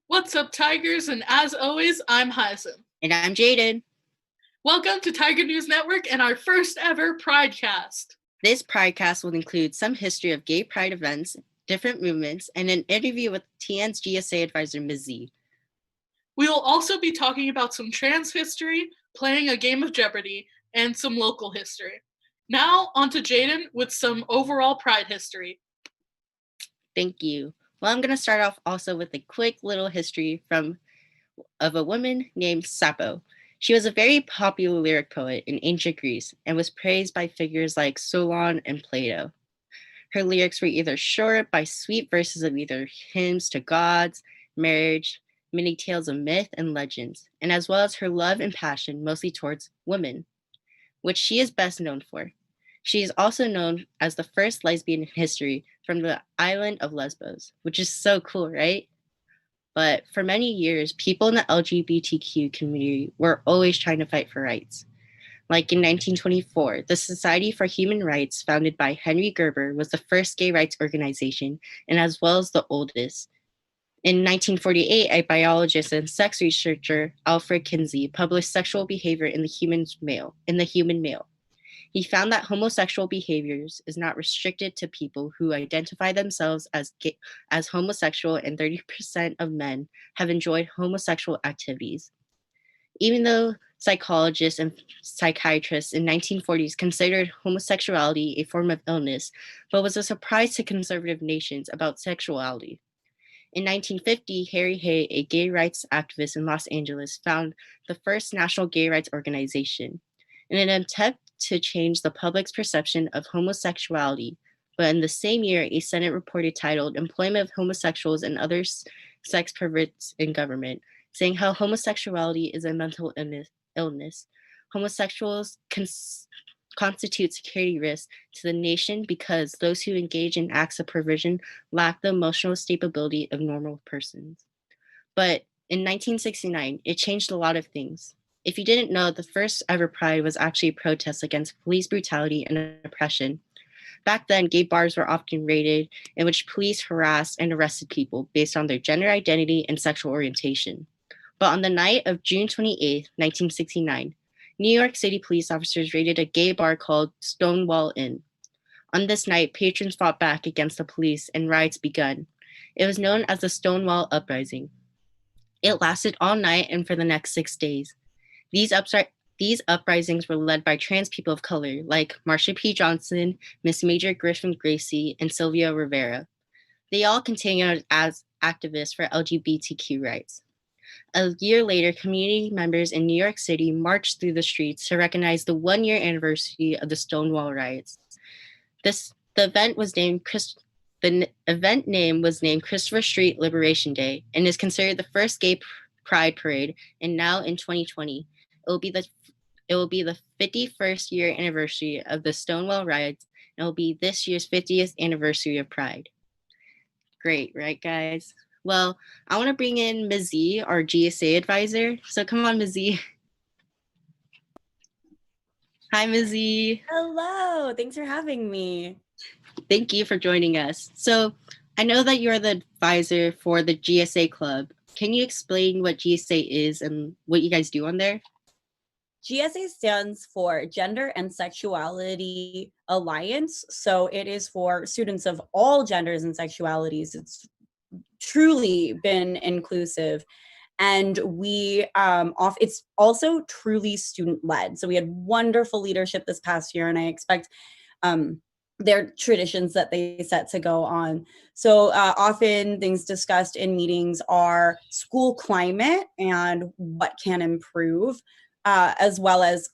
What's up, Tigers? And as always, I'm Hyson. And I'm Jaden. Welcome to Tiger News Network and our first ever PrideCast. This PrideCast will include some history of gay pride events, different movements, and an interview with TN's GSA advisor, Izzy. We will also be talking about some trans history, playing a game of Jeopardy, and some local history. Now, on to Jaden with some overall Pride history. Thank you. Well, I'm going to start off also with a quick little history of a woman named Sappho. She was a very popular lyric poet in ancient Greece and was praised by figures like Solon and Plato. Her lyrics were either short by sweet verses of either hymns to gods, marriage, many tales of myth and legends, and as well as her love and passion mostly towards women, which she is best known for. She is also known as the first lesbian in history from the island of Lesbos, which is so cool, right? But for many years, people in the LGBTQ community were always trying to fight for rights. Like in 1924, the Society for Human Rights, founded by Henry Gerber, was the first gay rights organization and as well as the oldest. In 1948, a biologist and sex researcher, Alfred Kinsey, published Sexual Behavior in the Human Male. He found that homosexual behaviors is not restricted to people who identify themselves as homosexual, and 30% of men have enjoyed homosexual activities. Even though psychologists and psychiatrists in 1940s considered homosexuality a form of illness, but was a surprise to conservative nations about sexuality. In 1950, Harry Hay, a gay rights activist in Los Angeles, founded the first national gay rights organization in an attempt to change the public's perception of homosexuality. But in the same year, a Senate report titled Employment of Homosexuals and Other Sex Perverts in Government, saying how homosexuality is a mental illness. Homosexuals constitute security risk to the nation because those who engage in acts of perversion lack the emotional stability of normal persons. But in 1969, it changed a lot of things. If you didn't know, the first ever Pride was actually a protest against police brutality and oppression. Back then, gay bars were often raided, in which police harassed and arrested people based on their gender identity and sexual orientation. But on the night of June 28, 1969, New York City police officers raided a gay bar called Stonewall Inn. On this night, patrons fought back against the police and riots began. It was known as the Stonewall Uprising. It lasted all night and for the next 6 days. These uprisings were led by trans people of color like Marsha P. Johnson, Miss Major Griffin Gracie, and Sylvia Rivera. They all continued as activists for LGBTQ rights. A year later, community members in New York City marched through the streets to recognize the 1-year anniversary of the Stonewall riots. The event name was named Christopher Street Liberation Day and is considered the first gay pride parade. And now in 2020, it will be the 51st year anniversary of the Stonewall riots, and it will be this year's 50th anniversary of Pride. Great, right, guys? Well, I want to bring in Izzy, our GSA advisor. So come on, Izzy. Hi, Izzy. Hello. Thanks for having me. Thank you for joining us. So I know that you're the advisor for the GSA Club. Can you explain what GSA is and what you guys do on there? GSA stands for Gender and Sexuality Alliance. So it is for students of all genders and sexualities. It's truly been inclusive. And it's also truly student-led. So we had wonderful leadership this past year, and I expect their traditions that they set to go on. So often things discussed in meetings are school climate and what can improve, as well as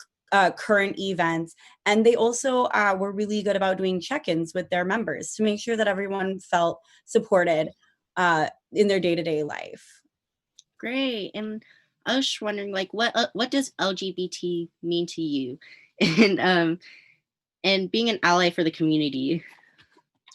current events. And they also were really good about doing check-ins with their members to make sure that everyone felt supported in their day-to-day life. Great. And I was just wondering, what does LGBT mean to you? And being an ally for the community.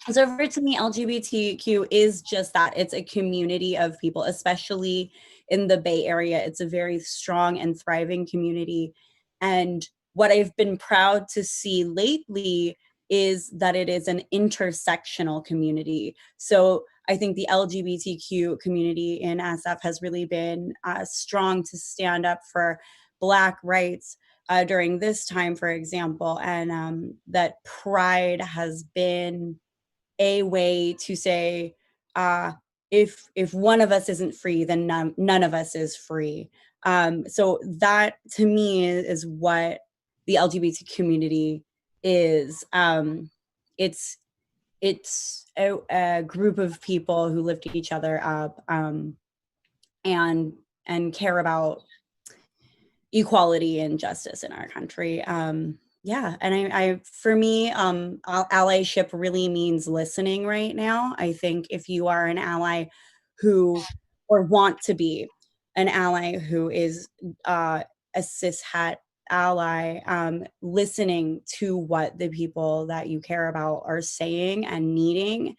So to me, LGBTQ is just that. It's a community of people, especially in the Bay Area. It's a very strong and thriving community. And what I've been proud to see lately is that it is an intersectional community. So I think the LGBTQ community in SF has really been strong to stand up for Black rights during this time, for example, and that Pride has been a way to say, if one of us isn't free, then none of us is free. So that to me is what the LGBT community is. It's a group of people who lift each other up and care about equality and justice in our country. Yeah, and I for me, allyship really means listening right now. I think if you are an ally who, or want to be an ally who is a cishet ally, listening to what the people that you care about are saying and needing,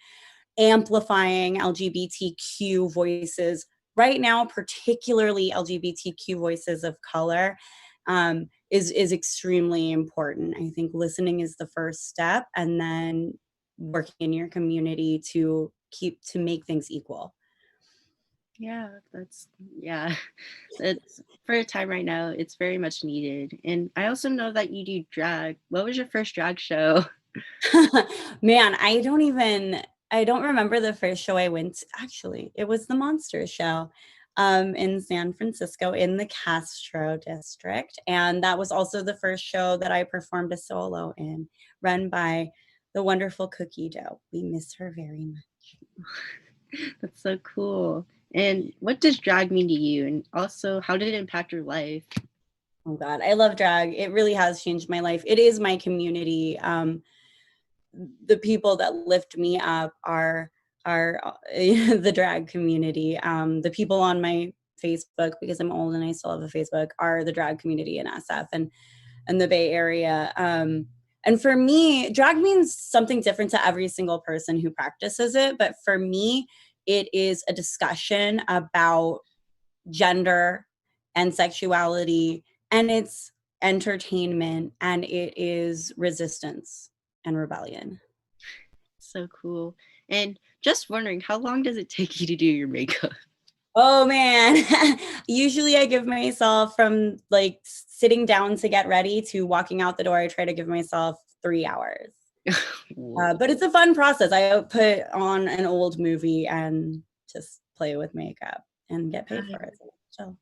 amplifying LGBTQ voices right now, particularly LGBTQ voices of color, is extremely important. I think listening is the first step, and then working in your community to make things equal. Yeah, that's for a time right now, it's very much needed. And I also know that you do drag. What was your first drag show? Man, I don't remember the first show I went to. Actually, it was the Monster Show in San Francisco in the Castro district. And that was also the first show that I performed a solo in, run by the wonderful Cookie Dough. We miss her very much. That's so cool. And what does drag mean to you? And also, how did it impact your life? Oh God, I love drag. It really has changed my life. It is my community. The people that lift me up are the drag community. The people on my Facebook, because I'm old and I still have a Facebook, are the drag community in SF and the Bay Area. And for me, drag means something different to every single person who practices it. But for me, it is a discussion about gender and sexuality, and it's entertainment, and it is resistance and rebellion. So cool. And just wondering, how long does it take you to do your makeup? Oh man, usually I give myself, from like sitting down to get ready to walking out the door, I try to give myself 3 hours. But it's a fun process. I put on an old movie and just play with makeup and get paid for it. So.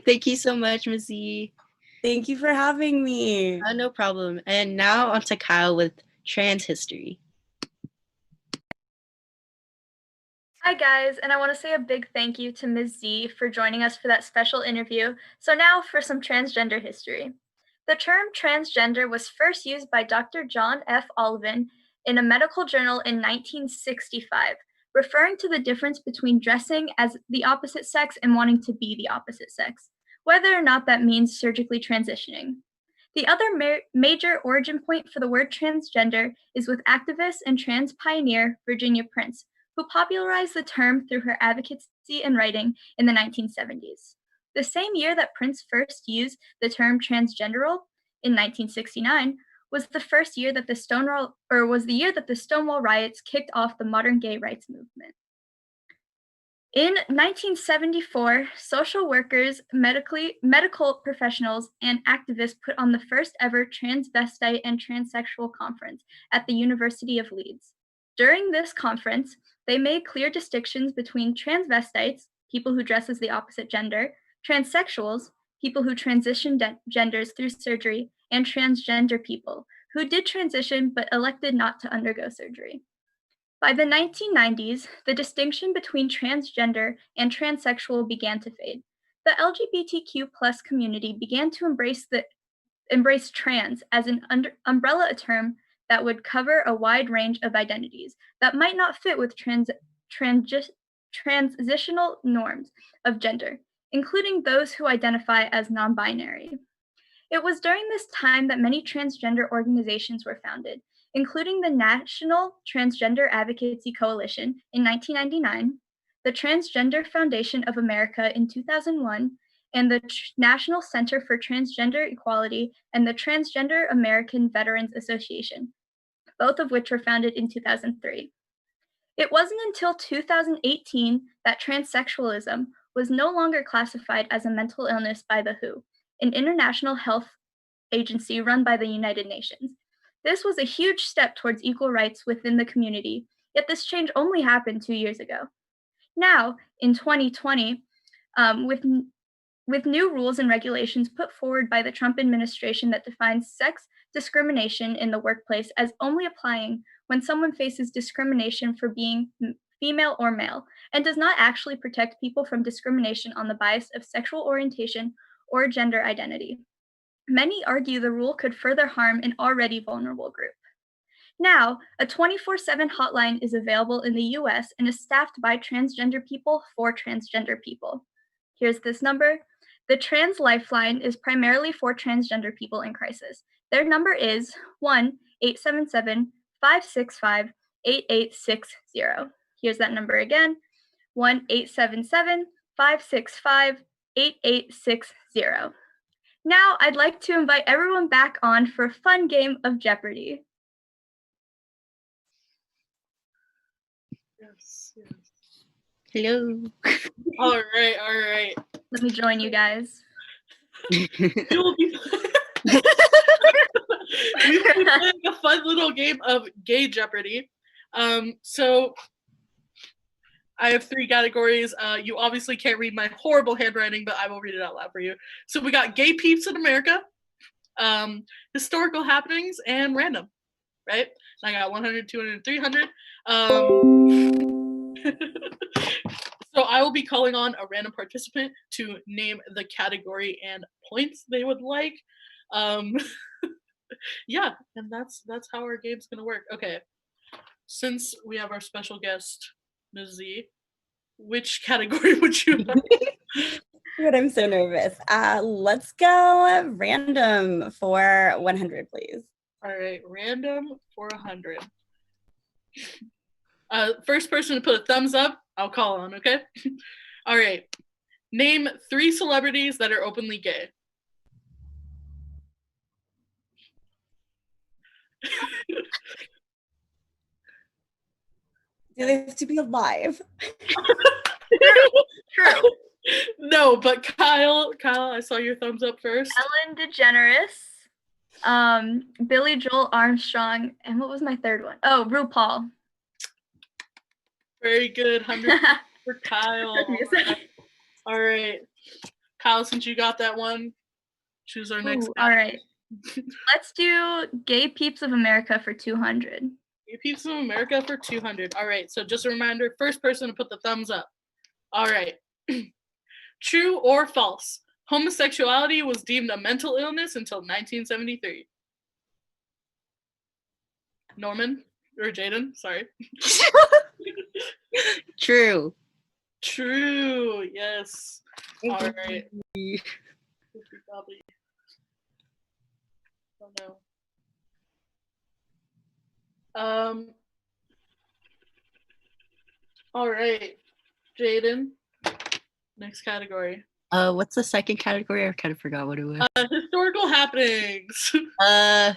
Thank you so much, Missy. Thank you for having me. No problem. And now on to Kyle with Trans History. Hi guys, and I want to say a big thank you to Ms. Z for joining us for that special interview. So now for some transgender history. The term transgender was first used by Dr. John F. Olivan in a medical journal in 1965, referring to the difference between dressing as the opposite sex and wanting to be the opposite sex, whether or not that means surgically transitioning. The other major origin point for the word transgender is with activist and trans pioneer Virginia Prince, who popularized the term through her advocacy and writing in the 1970s. The same year that Prince first used the term transgenderal, in 1969, was the year that the Stonewall riots kicked off the modern gay rights movement. In 1974, social workers, medical professionals, and activists put on the first ever transvestite and transsexual conference at the University of Leeds. During this conference, they made clear distinctions between transvestites, people who dress as the opposite gender, transsexuals, people who transition genders through surgery, and transgender people, who did transition but elected not to undergo surgery. By the 1990s, the distinction between transgender and transsexual began to fade. The LGBTQ+ community began to embrace trans as an umbrella term that would cover a wide range of identities that might not fit with transitional norms of gender, including those who identify as non-binary. It was during this time that many transgender organizations were founded, including the National Transgender Advocacy Coalition in 1999, the Transgender Foundation of America in 2001, and the National Center for Transgender Equality and the Transgender American Veterans Association, both of which were founded in 2003. It wasn't until 2018 that transsexualism was no longer classified as a mental illness by the WHO, an international health agency run by the United Nations. This was a huge step towards equal rights within the community, yet this change only happened 2 years ago. Now, in 2020, with new rules and regulations put forward by the Trump administration that defines sex discrimination in the workplace as only applying when someone faces discrimination for being female or male, and does not actually protect people from discrimination on the basis of sexual orientation or gender identity. Many argue the rule could further harm an already vulnerable group. Now, a 24/7 hotline is available in the US and is staffed by transgender people for transgender people. Here's this number. The Trans Lifeline is primarily for transgender people in crisis. Their number is 1-877-565-8860. Here's that number again, 1-877-565-8860. Now, I'd like to invite everyone back on for a fun game of Jeopardy! Yes. Hello. All right. Let me join you guys. We will be playing a fun little game of gay Jeopardy! So I have 3 categories. You obviously can't read my horrible handwriting, but I will read it out loud for you. So we got gay peeps in America, historical happenings, and random, right? And I got 100, 200, 300. So I will be calling on a random participant to name the category and points they would like. Yeah, and that's how our game's gonna work. Okay, since we have our special guest, Ms. Z, which category would you like? Good, I'm so nervous. Let's go random for 100, please. All right, random for 100. First person to put a thumbs up, I'll call on, okay? All right. Name 3 celebrities that are openly gay. Do they have to be alive? True. No, but Kyle, I saw your thumbs up first. Ellen DeGeneres, Billy Joel Armstrong, and what was my third one? Oh, RuPaul. Very good. 100 for Kyle. All right. Kyle, since you got that one, choose our next. All right. Let's do Gay Peeps of America for 200. Gay Peeps of America for 200. All right. So just a reminder, first person to put the thumbs up. All right. True or false? Homosexuality was deemed a mental illness until 1973. Norman or Jaden? Sorry. True. True. Yes. All right. Oh no. All right, Jaden. Next category. What's the second category? I kind of forgot what it was. Historical happenings.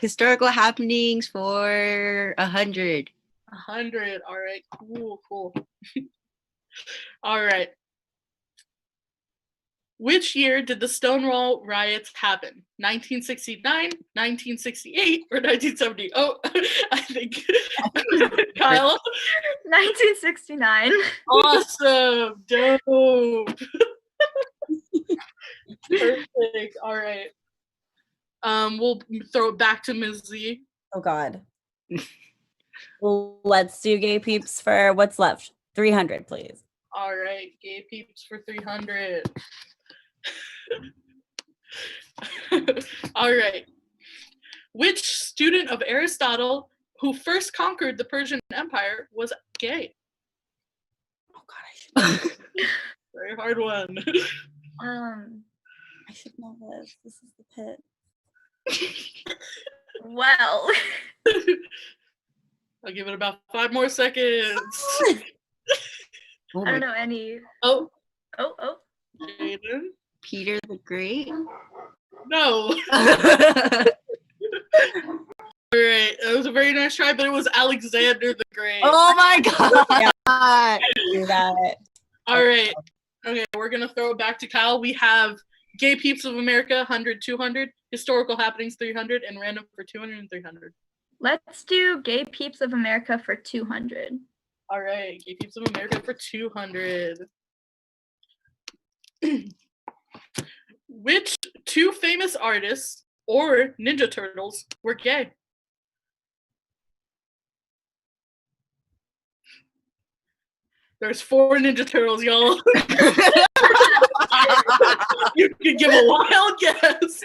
Historical happenings for 100. 100. All right. Cool. All right. Which year did the Stonewall riots happen? 1969, 1968, or 1970? Oh, I think Kyle. 1969. Awesome. Dope. Perfect. All right. We'll throw it back to Ms. Z. Oh God. Let's do Gay Peeps for what's left. 300, please. All right, Gay Peeps for 300. All right. Which student of Aristotle who first conquered the Persian Empire was gay? Oh God, I should. Very hard one. I should know this. This is the pit. Well. I'll give it about 5 more seconds. Oh I don't know any. Oh. Jaden? Peter the Great? No. All right, it was a very nice try, but it was Alexander the Great. Oh my god. Do that. All right. Okay, we're going to throw it back to Kyle. We have Gay Peeps of America, 100, 200, Historical Happenings, 300, and Random for 200 and 300. Let's do Gay Peeps of America for 200. All right, Gay Peeps of America for 200. Which two famous artists or Ninja Turtles were gay? There's 4 Ninja Turtles, y'all. You could give a wild guess.